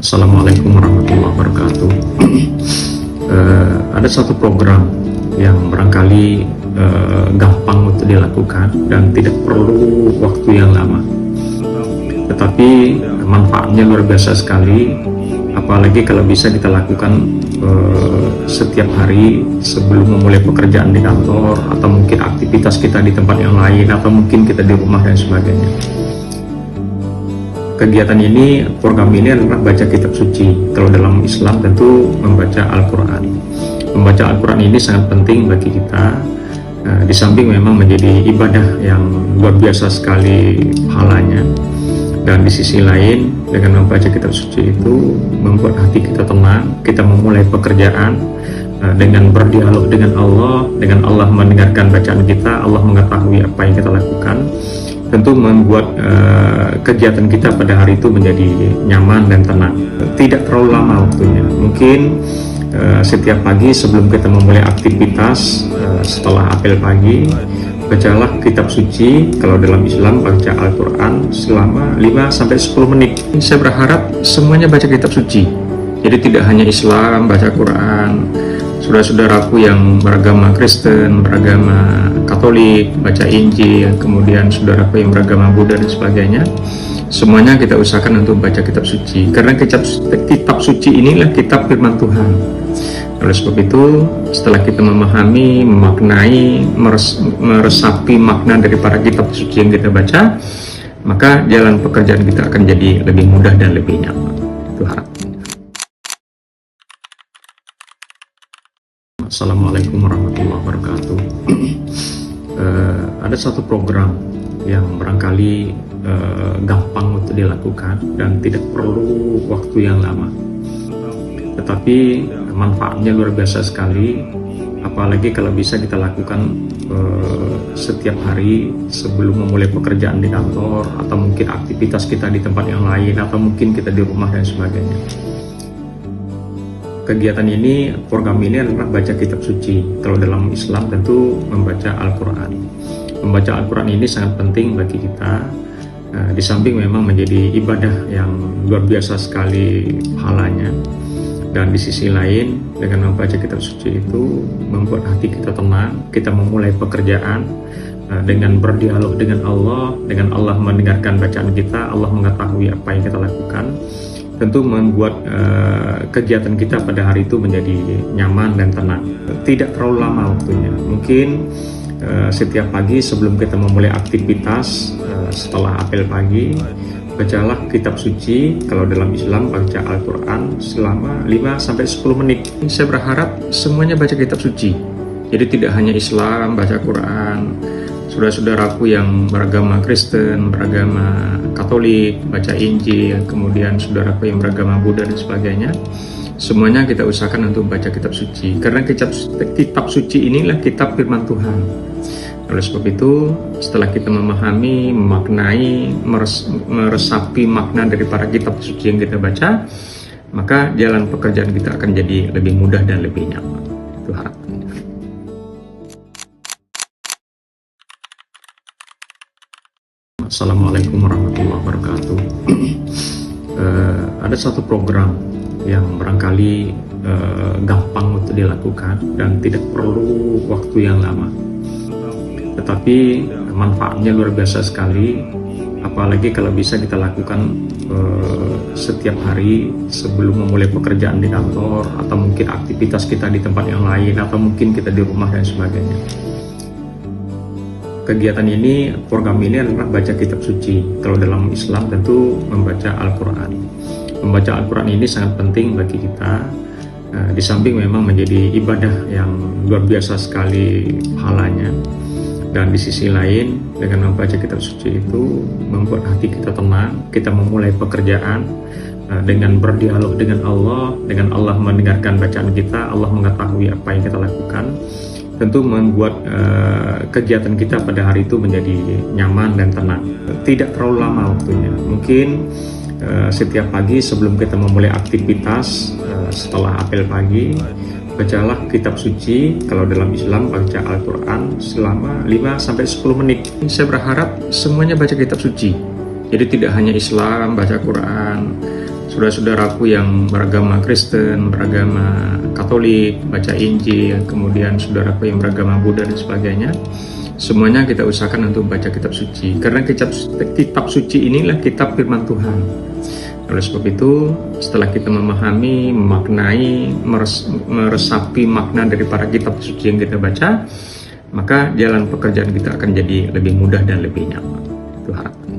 Assalamualaikum warahmatullahi wabarakatuh. Ada satu program yang barangkali gampang untuk dilakukan dan tidak perlu waktu yang lama, tetapi manfaatnya luar biasa sekali, apalagi kalau bisa kita lakukan setiap hari sebelum memulai pekerjaan di kantor, atau mungkin aktivitas kita di tempat yang lain, atau mungkin kita di rumah dan sebagainya. Kegiatan ini, program ini adalah baca kitab suci. Kalau dalam Islam tentu membaca Al-Quran. Membaca Al-Quran ini sangat penting bagi kita. Di samping memang menjadi ibadah yang luar biasa sekali pahalanya. Dan di sisi lain, dengan membaca kitab suci itu membuat hati kita tenang. Kita memulai pekerjaan dengan berdialog dengan Allah mendengarkan bacaan kita, Allah mengetahui apa yang kita lakukan. Tentu membuat kegiatan kita pada hari itu menjadi nyaman dan tenang. Tidak terlalu lama waktunya. Mungkin setiap pagi sebelum kita memulai aktivitas, setelah apel pagi, bacalah kitab suci. Kalau dalam Islam baca Al-Quran selama 5-10 menit. Saya berharap semuanya baca kitab suci. Jadi tidak hanya Islam baca Quran. Saudara-saudaraku yang beragama Kristen, beragama Katolik, baca Injil, kemudian saudaraku yang beragama Buddha dan sebagainya, semuanya kita usahakan untuk baca kitab suci. Karena kitab suci inilah kitab firman Tuhan. Oleh sebab itu, setelah kita memahami, memaknai, meresapi makna dari para kitab suci yang kita baca, maka jalan pekerjaan kita akan jadi lebih mudah dan lebih nyaman. Itu harapan. Assalamualaikum warahmatullahi wabarakatuh. Ada satu program yang barangkali gampang untuk dilakukan dan tidak perlu waktu yang lama, tetapi manfaatnya luar biasa sekali, apalagi kalau bisa kita lakukan setiap hari sebelum memulai pekerjaan di kantor, atau mungkin aktivitas kita di tempat yang lain, atau mungkin kita di rumah dan sebagainya. Kegiatan ini, program ini adalah baca kitab suci. Kalau dalam Islam tentu membaca Al-Quran. Membaca Al-Quran ini sangat penting bagi kita. Di samping memang menjadi ibadah yang luar biasa sekali pahalanya. Dan di sisi lain, dengan membaca kitab suci itu membuat hati kita tenang. Kita memulai pekerjaan dengan berdialog dengan Allah mendengarkan bacaan kita, Allah mengetahui apa yang kita lakukan. Tentu membuat kegiatan kita pada hari itu menjadi nyaman dan tenang. Tidak terlalu lama waktunya. Mungkin setiap pagi sebelum kita memulai aktivitas, setelah apel pagi, bacalah kitab suci. Kalau dalam Islam baca Al-Quran selama 5-10 menit. Saya berharap semuanya baca kitab suci. Jadi tidak hanya Islam baca Quran. Saudara-saudaraku yang beragama Kristen, beragama Katolik, baca Injil, kemudian saudaraku yang beragama Buddha dan sebagainya, semuanya kita usahakan untuk baca kitab suci. Karena kitab suci inilah kitab firman Tuhan. Oleh sebab itu, setelah kita memahami, memaknai, meresapi makna dari para kitab suci yang kita baca, maka jalan pekerjaan kita akan jadi lebih mudah dan lebih nyaman. Itu harapannya. Assalamualaikum warahmatullahi wabarakatuh. Ada satu program yang barangkali gampang untuk dilakukan dan tidak perlu waktu yang lama, tetapi manfaatnya luar biasa sekali, apalagi kalau bisa kita lakukan setiap hari sebelum memulai pekerjaan di kantor, atau mungkin aktivitas kita di tempat yang lain, atau mungkin kita di rumah dan sebagainya. Kegiatan ini, program ini adalah baca kitab suci. Kalau dalam Islam tentu membaca Al-Quran. Membaca Al-Quran ini sangat penting bagi kita. Di samping memang menjadi ibadah yang luar biasa sekali pahalanya. Dan di sisi lain, dengan membaca kitab suci itu membuat hati kita tenang. Kita memulai pekerjaan dengan berdialog dengan Allah mendengarkan bacaan kita, Allah mengetahui apa yang kita lakukan. Tentu membuat kegiatan kita pada hari itu menjadi nyaman dan tenang. Tidak terlalu lama waktunya. Mungkin setiap pagi sebelum kita memulai aktivitas, setelah apel pagi, bacalah kitab suci. Kalau dalam Islam baca Al-Quran selama 5-10 menit. Saya berharap semuanya baca kitab suci. Jadi tidak hanya Islam baca Quran. saudara-saudaraku yang beragama Kristen, beragama Katolik, baca Injil, kemudian saudaraku yang beragama Buddha dan sebagainya, semuanya kita usahakan untuk baca kitab suci, karena kitab suci inilah kitab firman Tuhan. Oleh sebab itu, setelah kita memahami, memaknai, meresapi makna dari para kitab suci yang kita baca, maka jalan pekerjaan kita akan jadi lebih mudah dan lebih nyaman. Itu harapan.